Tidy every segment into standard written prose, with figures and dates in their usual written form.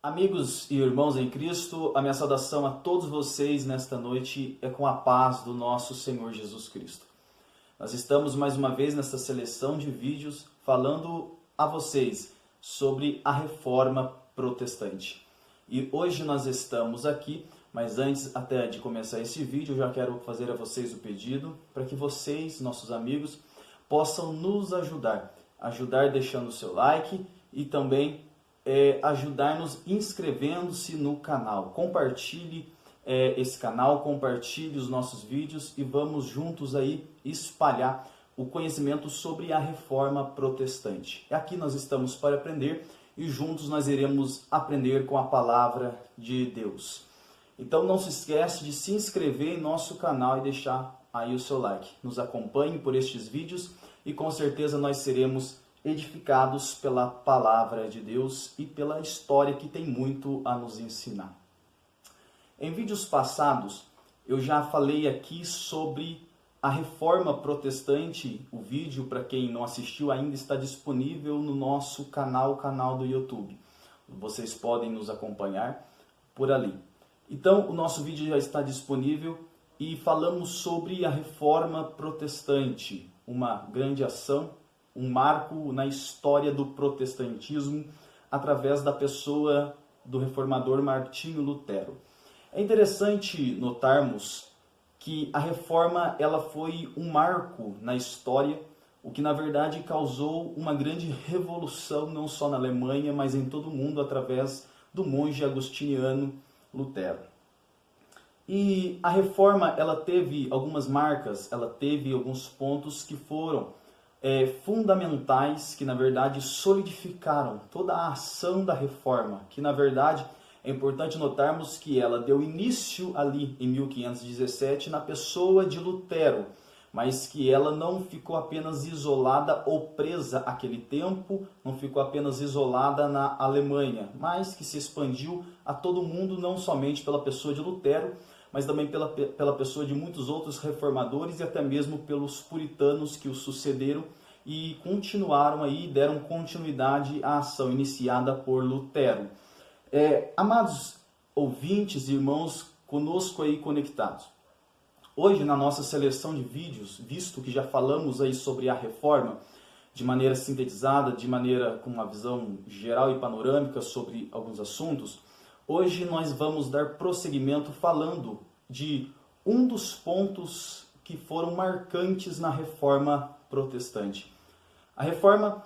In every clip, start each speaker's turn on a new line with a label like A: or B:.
A: Amigos e irmãos em Cristo, a minha saudação a todos vocês nesta noite é com a paz do nosso Senhor Jesus Cristo. Nós estamos mais uma vez nesta seleção de vídeos falando a vocês sobre a Reforma Protestante. E hoje nós estamos aqui, mas antes até de começar esse vídeo, eu já quero fazer a vocês o pedido para que vocês, nossos amigos, possam nos ajudar deixando o seu like e também ajudar-nos inscrevendo-se no canal. Compartilhe esse canal, compartilhe os nossos vídeos e vamos juntos aí espalhar o conhecimento sobre a Reforma Protestante. Aqui nós estamos para aprender e juntos nós iremos aprender com a Palavra de Deus. Então não se esquece de se inscrever em nosso canal e deixar aí o seu like. Nos acompanhe por estes vídeos e com certeza nós seremos edificados pela Palavra de Deus e pela história que tem muito a nos ensinar. Em vídeos passados, eu já falei aqui sobre a Reforma Protestante. O vídeo, para quem não assistiu, ainda está disponível no nosso canal, o canal do YouTube. Vocês podem nos acompanhar por ali. Então, o nosso vídeo já está disponível e falamos sobre a Reforma Protestante, uma grande ação, um marco na história do protestantismo através da pessoa do reformador Martinho Lutero. É interessante notarmos que a reforma ela foi um marco na história, o que na verdade causou uma grande revolução não só na Alemanha, mas em todo o mundo através do monge agostiniano Lutero. E a reforma ela teve algumas marcas, ela teve alguns pontos que foram fundamentais, que na verdade solidificaram toda a ação da reforma, que na verdade é importante notarmos que ela deu início ali em 1517 na pessoa de Lutero, mas que ela não ficou apenas isolada ou presa àquele tempo, não ficou apenas isolada na Alemanha, mas que se expandiu a todo o mundo, não somente pela pessoa de Lutero, mas também pela pessoa de muitos outros reformadores e até mesmo pelos puritanos que o sucederam e continuaram aí, deram continuidade à ação iniciada por Lutero. Amados ouvintes e irmãos conosco aí conectados, hoje na nossa seleção de vídeos, visto que já falamos aí sobre a reforma de maneira sintetizada, de maneira com uma visão geral e panorâmica sobre alguns assuntos, hoje nós vamos dar prosseguimento falando de um dos pontos que foram marcantes na Reforma Protestante. A Reforma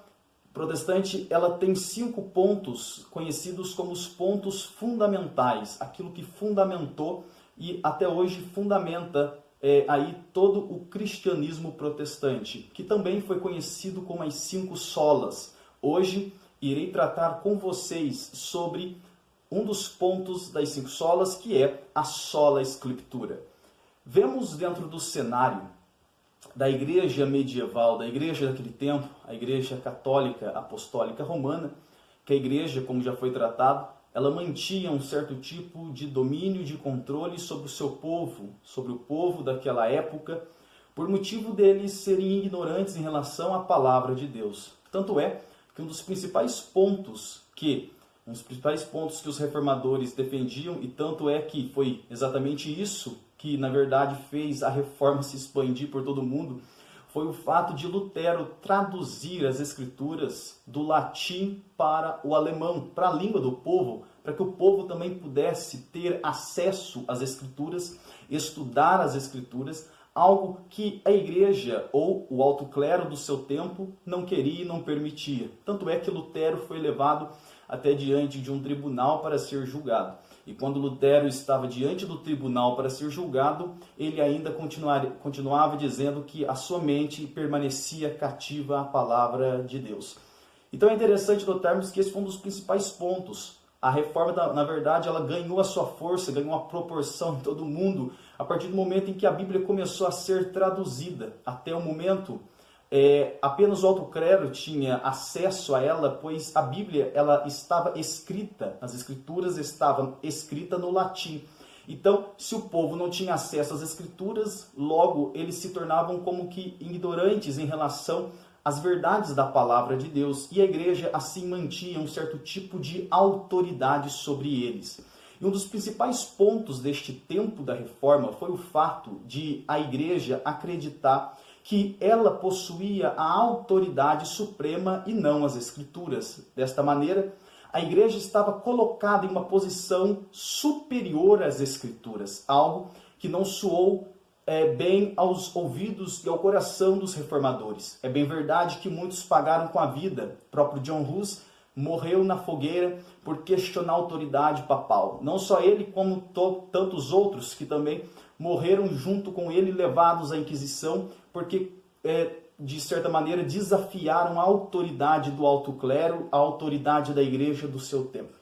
A: Protestante ela tem 5 pontos conhecidos como os pontos fundamentais, aquilo que fundamentou e até hoje fundamenta aí todo o cristianismo protestante, que também foi conhecido como as 5 solas. Hoje irei tratar com vocês sobre um dos pontos das 5 solas, que é a sola Escritura. Vemos dentro do cenário da igreja medieval, da igreja daquele tempo, a igreja católica apostólica romana, que a igreja, como já foi tratado, ela mantinha um certo tipo de domínio, de controle sobre o seu povo, sobre o povo daquela época, por motivo deles serem ignorantes em relação à palavra de Deus. Tanto é que um dos principais pontos que os reformadores defendiam, e tanto é que foi exatamente isso que, na verdade, fez a reforma se expandir por todo o mundo, foi o fato de Lutero traduzir as escrituras do latim para o alemão, para a língua do povo, para que o povo também pudesse ter acesso às escrituras, estudar as escrituras, algo que a igreja ou o alto clero do seu tempo não queria e não permitia. Tanto é que Lutero foi levado até diante de um tribunal para ser julgado. E quando Lutero estava diante do tribunal para ser julgado, ele ainda continuava dizendo que a sua mente permanecia cativa à palavra de Deus. Então é interessante notarmos que esse foi um dos principais pontos. A reforma, na verdade, ela ganhou a sua força, ganhou uma proporção em todo o mundo, a partir do momento em que a Bíblia começou a ser traduzida. Até o momento, apenas o alto clero tinha acesso a ela, pois a Bíblia ela estava escrita, as escrituras estavam escritas no latim. Então, se o povo não tinha acesso às escrituras, logo eles se tornavam como que ignorantes em relação as verdades da palavra de Deus, e a igreja assim mantinha um certo tipo de autoridade sobre eles. E um dos principais pontos deste tempo da reforma foi o fato de a igreja acreditar que ela possuía a autoridade suprema e não as escrituras. Desta maneira, a igreja estava colocada em uma posição superior às escrituras, algo que não soou bem aos ouvidos e ao coração dos reformadores. É bem verdade que muitos pagaram com a vida. O próprio John Hus morreu na fogueira por questionar a autoridade papal. Não só ele, como tantos outros que também morreram junto com ele, levados à Inquisição, porque, de certa maneira, desafiaram a autoridade do alto clero, a autoridade da igreja do seu tempo.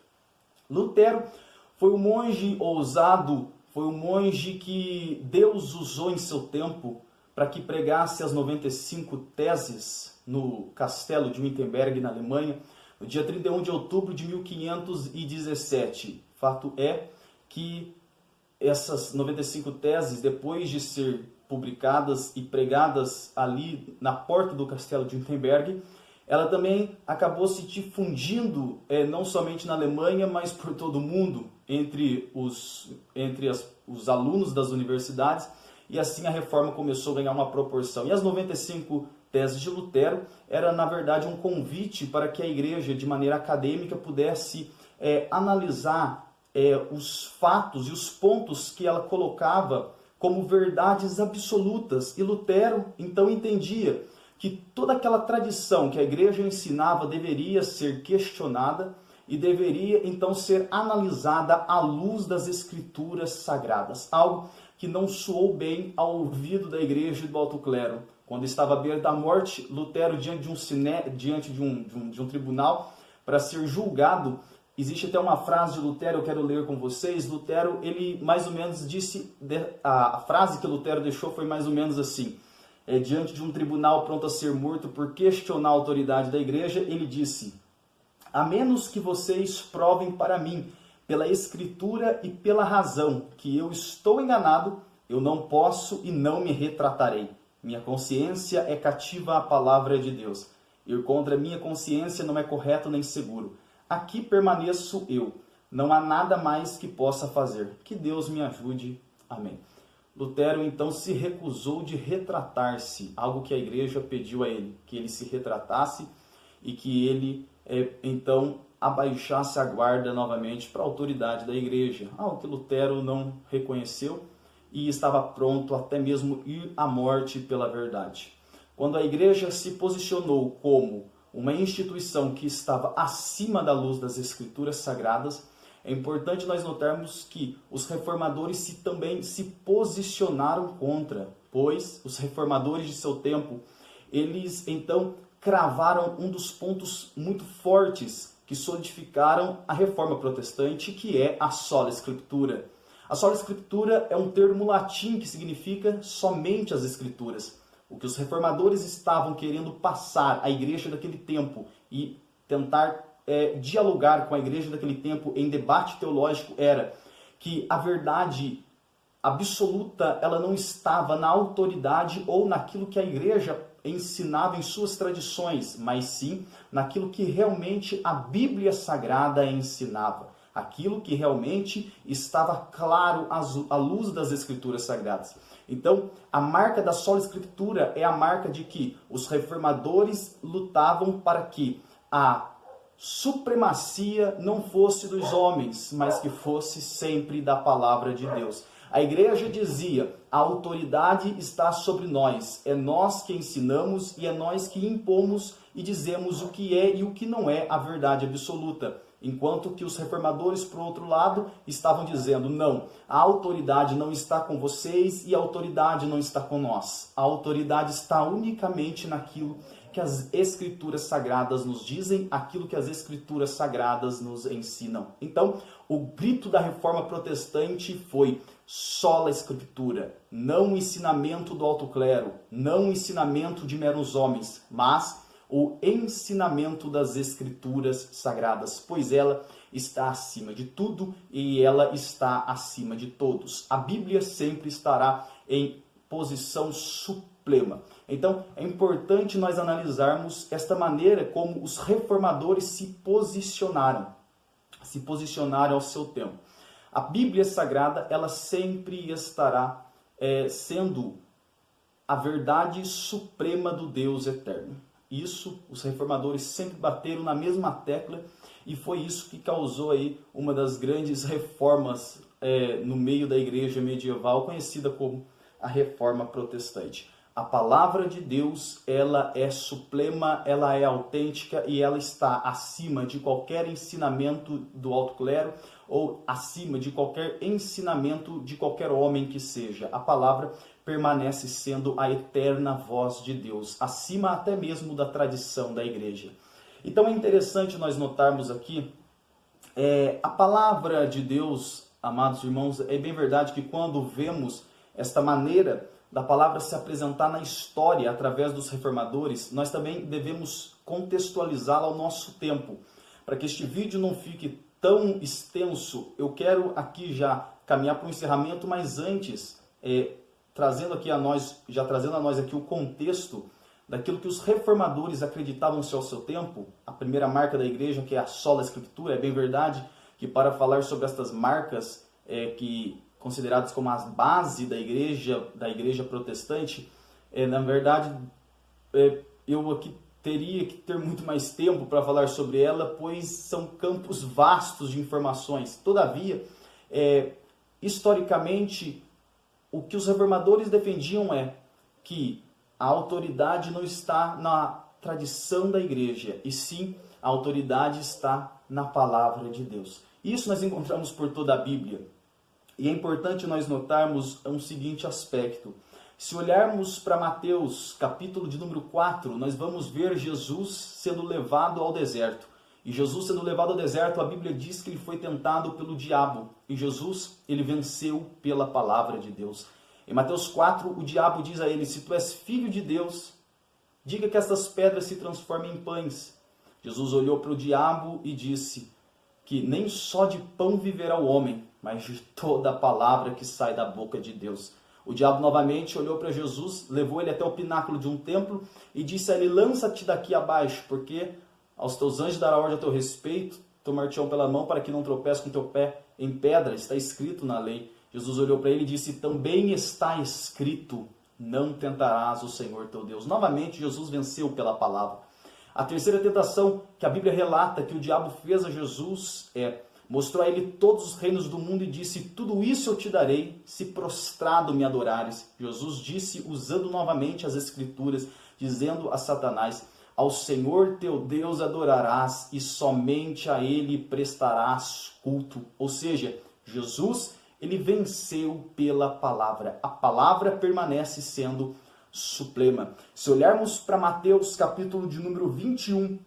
A: Lutero foi um monge ousado, foi um monge que Deus usou em seu tempo para que pregasse as 95 teses no castelo de Wittenberg, na Alemanha, no dia 31 de outubro de 1517. Fato é que essas 95 teses, depois de ser publicadas e pregadas ali na porta do castelo de Wittenberg, ela também acabou se difundindo não somente na Alemanha, mas por todo o mundo, entre os alunos das universidades, e assim a reforma começou a ganhar uma proporção. E as 95 teses de Lutero era, na verdade, um convite para que a igreja, de maneira acadêmica, pudesse analisar os fatos e os pontos que ela colocava como verdades absolutas. E Lutero, então, entendia que toda aquela tradição que a igreja ensinava deveria ser questionada e deveria, então, ser analisada à luz das escrituras sagradas. Algo que não soou bem ao ouvido da igreja e do alto clero. Quando estava à beira da morte, Lutero, diante de um tribunal, para ser julgado, existe até uma frase de Lutero, eu quero ler com vocês. Lutero, ele mais ou menos disse, a frase que Lutero deixou foi mais ou menos assim: diante de um tribunal pronto a ser morto por questionar a autoridade da igreja, ele disse: a menos que vocês provem para mim, pela escritura e pela razão, que eu estou enganado, eu não posso e não me retratarei. Minha consciência é cativa à palavra de Deus. Ir contra a minha consciência não é correto nem seguro. Aqui permaneço eu. Não há nada mais que possa fazer. Que Deus me ajude. Amém. Lutero, então, se recusou de retratar-se, algo que a igreja pediu a ele, que ele se retratasse e que ele, então, abaixasse a guarda novamente para a autoridade da igreja, algo que Lutero não reconheceu e estava pronto até mesmo ir à morte pela verdade. Quando a igreja se posicionou como uma instituição que estava acima da luz das escrituras sagradas, é importante nós notarmos que os reformadores também se posicionaram contra, pois os reformadores de seu tempo, eles então cravaram um dos pontos muito fortes que solidificaram a reforma protestante, que é a sola escritura. A sola escritura é um termo latim que significa somente as escrituras. O que os reformadores estavam querendo passar à igreja daquele tempo e tentar dialogar com a igreja daquele tempo em debate teológico era que a verdade absoluta ela não estava na autoridade ou naquilo que a igreja ensinava em suas tradições, mas sim naquilo que realmente a Bíblia Sagrada ensinava, aquilo que realmente estava claro à luz das Escrituras Sagradas. Então, a marca da sola Escritura é a marca de que os reformadores lutavam para que a supremacia não fosse dos homens, mas que fosse sempre da palavra de Deus. A igreja dizia: a autoridade está sobre nós, é nós que ensinamos e é nós que impomos e dizemos o que é e o que não é a verdade absoluta. Enquanto que os reformadores, por outro lado, estavam dizendo: não, a autoridade não está com vocês e a autoridade não está com nós. A autoridade está unicamente naquilo que as Escrituras Sagradas nos dizem, aquilo que as Escrituras Sagradas nos ensinam. Então, o grito da Reforma Protestante foi: sola Escritura, não o ensinamento do alto clero, não o ensinamento de meros homens, mas o ensinamento das Escrituras Sagradas, pois ela está acima de tudo e ela está acima de todos. A Bíblia sempre estará em posição superior suplema. Então, é importante nós analisarmos esta maneira como os reformadores se posicionaram ao seu tempo. A Bíblia Sagrada, ela sempre estará sendo a verdade suprema do Deus eterno. Isso, os reformadores sempre bateram na mesma tecla e foi isso que causou aí uma das grandes reformas no meio da igreja medieval, conhecida como a Reforma Protestante. A palavra de Deus, ela é suprema, ela é autêntica e ela está acima de qualquer ensinamento do alto clero ou acima de qualquer ensinamento de qualquer homem que seja. A palavra permanece sendo a eterna voz de Deus, acima até mesmo da tradição da igreja. Então é interessante nós notarmos aqui a palavra de Deus, amados irmãos, é bem verdade que quando vemos esta maneira da palavra se apresentar na história através dos reformadores, nós também devemos contextualizá-la ao nosso tempo. Para que este vídeo não fique tão extenso, eu quero aqui já caminhar para o encerramento, mas antes, trazendo a nós aqui o contexto daquilo que os reformadores acreditavam-se ao seu tempo. A primeira marca da igreja, que é a sola escritura, é bem verdade que para falar sobre estas marcas que consideradas como a base da igreja protestante, na verdade, eu aqui teria que ter muito mais tempo para falar sobre ela, pois são campos vastos de informações. Todavia, historicamente, o que os reformadores defendiam é que a autoridade não está na tradição da igreja, e sim a autoridade está na palavra de Deus. Isso nós encontramos por toda a Bíblia. E é importante nós notarmos um seguinte aspecto. Se olharmos para Mateus, capítulo de número 4, nós vamos ver Jesus sendo levado ao deserto. E Jesus sendo levado ao deserto, a Bíblia diz que ele foi tentado pelo diabo. E Jesus, ele venceu pela palavra de Deus. Em Mateus 4, o diabo diz a ele: se tu és filho de Deus, diga que estas pedras se transformem em pães. Jesus olhou para o diabo e disse que nem só de pão viverá o homem, mas de toda a palavra que sai da boca de Deus. O diabo novamente olhou para Jesus, levou ele até o pináculo de um templo e disse a ele: lança-te daqui abaixo, porque aos teus anjos dará ordem a teu respeito, tomar-te-ão pela mão para que não tropece com teu pé em pedra, está escrito na lei. Jesus olhou para ele e disse: também está escrito, não tentarás o Senhor teu Deus. Novamente Jesus venceu pela palavra. A terceira tentação que a Bíblia relata que o diabo fez a Jesus mostrou a ele todos os reinos do mundo e disse: tudo isso eu te darei, se prostrado me adorares. Jesus disse, usando novamente as Escrituras, dizendo a Satanás: ao Senhor teu Deus adorarás e somente a Ele prestarás culto. Ou seja, Jesus, ele venceu pela palavra. A palavra permanece sendo suprema. Se olharmos para Mateus capítulo de número 21,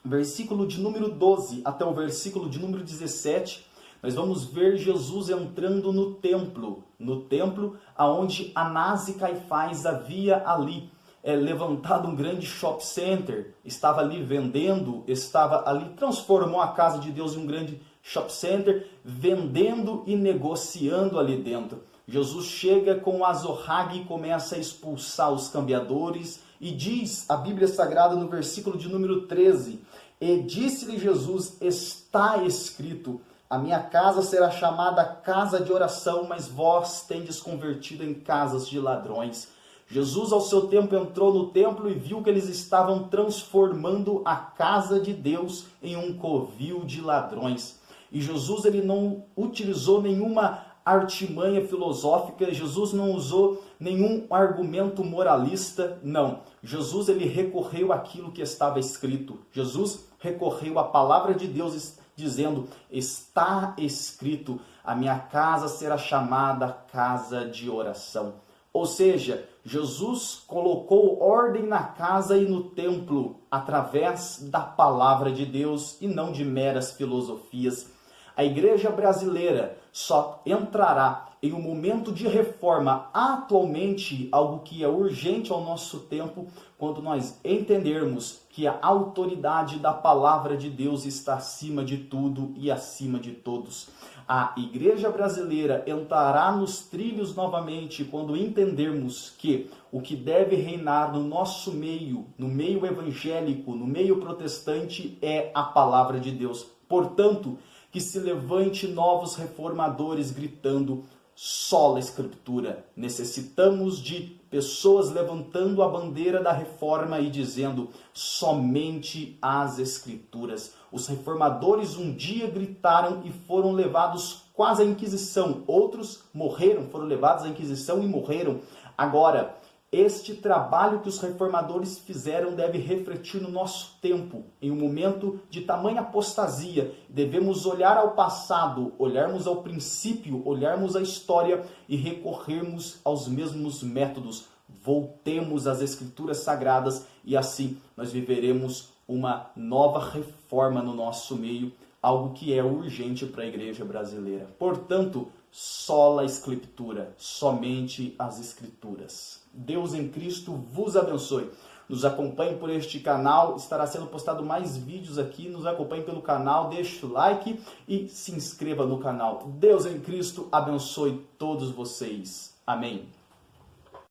A: versículo de número 12 até o versículo de número 17, nós vamos ver Jesus entrando no templo aonde Anás e Caifás havia ali levantado um grande shopping center, estava ali vendendo, estava ali, transformou a casa de Deus em um grande shopping center, vendendo e negociando ali dentro. Jesus chega com o azorrague e começa a expulsar os cambiadores e diz a Bíblia Sagrada no versículo de número 13: e disse-lhe Jesus: está escrito, a minha casa será chamada casa de oração, mas vós tendes convertido em casas de ladrões. Jesus ao seu tempo entrou no templo e viu que eles estavam transformando a casa de Deus em um covil de ladrões. E Jesus ele não utilizou nenhuma artimanha filosófica, Jesus não usou nenhum argumento moralista, não. Jesus ele recorreu àquilo que estava escrito. Jesus recorreu à palavra de Deus dizendo: está escrito, a minha casa será chamada casa de oração. Ou seja, Jesus colocou ordem na casa e no templo através da palavra de Deus e não de meras filosofias. A igreja brasileira só entrará em um momento de reforma, atualmente, algo que é urgente ao nosso tempo, quando nós entendermos que a autoridade da palavra de Deus está acima de tudo e acima de todos. A igreja brasileira entrará nos trilhos novamente quando entendermos que o que deve reinar no nosso meio, no meio evangélico, no meio protestante, é a palavra de Deus. Portanto, que se levante novos reformadores gritando: sola Escritura. Necessitamos de pessoas levantando a bandeira da reforma e dizendo: somente as Escrituras. Os reformadores um dia gritaram e foram levados quase à Inquisição. Outros morreram, foram levados à Inquisição e morreram. Agora, este trabalho que os reformadores fizeram deve refletir no nosso tempo, em um momento de tamanha apostasia. Devemos olhar ao passado, olharmos ao princípio, olharmos à história e recorrermos aos mesmos métodos. Voltemos às Escrituras Sagradas e assim nós viveremos uma nova reforma no nosso meio, algo que é urgente para a igreja brasileira. Portanto, sola Escritura, somente as Escrituras. Deus em Cristo vos abençoe. Nos acompanhe por este canal, estará sendo postado mais vídeos aqui. Nos acompanhe pelo canal, deixe o like e se inscreva no canal. Deus em Cristo abençoe todos vocês. Amém.